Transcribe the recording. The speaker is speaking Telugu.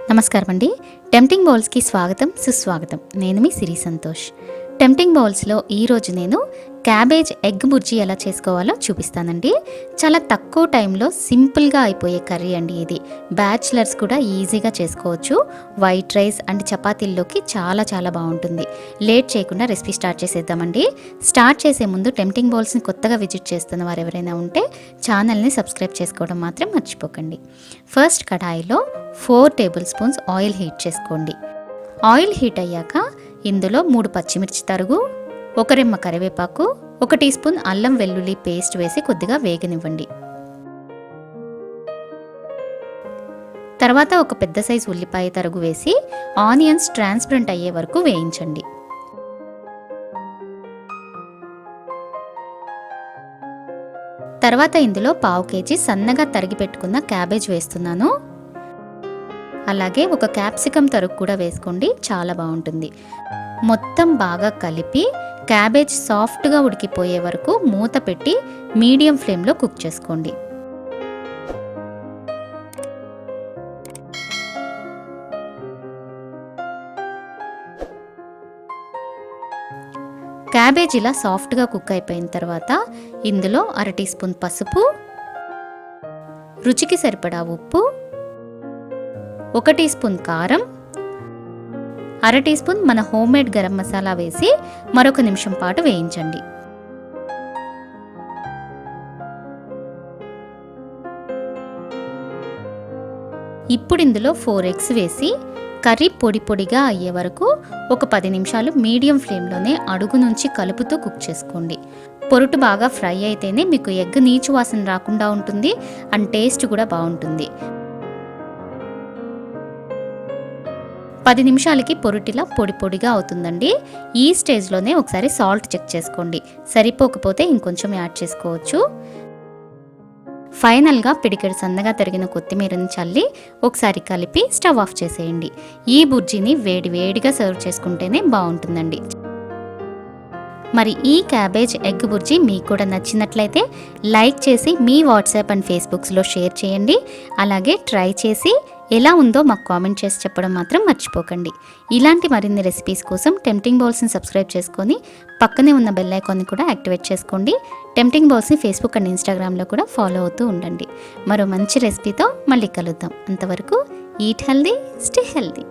నమస్కారం అండి. టెంప్టింగ్ బౌల్స్కి స్వాగతం, సుస్వాగతం. నేను మీ సిరి సంతోష్. టెంప్టింగ్ బౌల్స్లో ఈరోజు నేను క్యాబేజ్ ఎగ్ బుర్జీ ఎలా చేసుకోవాలో చూపిస్తానండి. చాలా తక్కువ టైంలో సింపుల్గా అయిపోయే కర్రీ అండి ఇది. బ్యాచిలర్స్ కూడా ఈజీగా చేసుకోవచ్చు. వైట్ రైస్ అండ్ చపాతీల్లోకి చాలా చాలా బాగుంటుంది. లేట్ చేయకుండా రెసిపీ స్టార్ట్ చేసేద్దామండి. స్టార్ట్ చేసే ముందు టెంప్టింగ్ బౌల్స్ని కొత్తగా విజిట్ చేస్తున్న వారు ఎవరైనా ఉంటే ఛానల్ని సబ్స్క్రైబ్ చేసుకోవడం మాత్రం మర్చిపోకండి. ఫస్ట్ కడాయిలో 4 టేబుల్ స్పూన్స్ ఆయిల్ హీట్ చేసుకోండి. ఆయిల్ హీట్ అయ్యాక ఇందులో 3 పచ్చిమిర్చి తరుగు, 1 రెమ్మ కరివేపాకు, 1 టీ స్పూన్ అల్లం వెల్లుల్లి పేస్ట్ వేసి కొద్దిగా వేగనివ్వండి. తర్వాత ఒక పెద్ద సైజు ఉల్లిపాయ తరుగు వేసి ఆనియన్స్ ట్రాన్స్పరెంట్ అయ్యే వరకు వేయించండి. తర్వాత ఇందులో 1/2 కేజీ సన్నగా తరిగి పెట్టుకున్న క్యాబేజ్ వేస్తున్నాను. అలాగే ఒక క్యాప్సికమ్ తరుగు కూడా వేసుకోండి, చాలా బాగుంటుంది. మొత్తం బాగా కలిపి క్యాబేజ్ సాఫ్ట్గా ఉడికిపోయే వరకు మూత పెట్టి మీడియం ఫ్లేమ్లో కుక్ చేసుకోండి. క్యాబేజ్ ఇలా సాఫ్ట్గా కుక్ అయిపోయిన తర్వాత ఇందులో 1/2 టీ స్పూన్ పసుపు, రుచికి సరిపడా ఉప్పు, 1 టీ స్పూన్ కారం, 1/2 టీ స్పూన్ మన హోమ్మేడ్ గరం మసాలా వేసి మరొక నిమిషం పాటు వేయించండి. ఇప్పుడు ఇందులో 4 ఎగ్స్ వేసి కర్రీ పొడి పొడిగా అయ్యే వరకు ఒక 10 నిమిషాలు మీడియం ఫ్లేమ్లోనే అడుగు నుంచి కలుపుతూ కుక్ చేసుకోండి. పొరుటు బాగా ఫ్రై అయితేనే మీకు ఎగ్ నీచు వాసన రాకుండా ఉంటుంది అండ్ టేస్ట్ కూడా బాగుంటుంది. 10 నిమిషాలకి పొరుటిలా పొడి పొడిగా అవుతుందండి. ఈ స్టేజ్లోనే ఒకసారి సాల్ట్ చెక్ చేసుకోండి. సరిపోకపోతే ఇంకొంచెం యాడ్ చేసుకోవచ్చు. ఫైనల్గా పిడికెడు సన్నగా తరిగిన కొత్తిమీరని చల్లి ఒకసారి కలిపి స్టవ్ ఆఫ్ చేసేయండి. ఈ బుర్జీని వేడి వేడిగా సర్వ్ చేసుకుంటేనే బాగుంటుందండి. మరి ఈ క్యాబేజ్ ఎగ్ బుర్జీ మీకు కూడా నచ్చినట్లయితే లైక్ చేసి మీ వాట్సాప్ అండ్ ఫేస్బుక్స్లో షేర్ చేయండి. అలాగే ట్రై చేసి ఎలా ఉందో మాకు కామెంట్ చేసి చెప్పడం మాత్రం మర్చిపోకండి. ఇలాంటి మరిన్ని రెసిపీస్ కోసం టెంప్టింగ్ బౌల్స్ని సబ్స్క్రైబ్ చేసుకొని పక్కనే ఉన్న బెల్ ఐకాన్ని కూడా యాక్టివేట్ చేసుకోండి. టెంప్టింగ్ బౌల్స్ని ఫేస్బుక్ అండ్ ఇన్స్టాగ్రామ్లో కూడా ఫాలో అవుతూ ఉండండి. మరో మంచి రెసిపీతో మళ్ళీ కలుద్దాం. అంతవరకు ఈట్ హెల్దీ, స్టే హెల్దీ.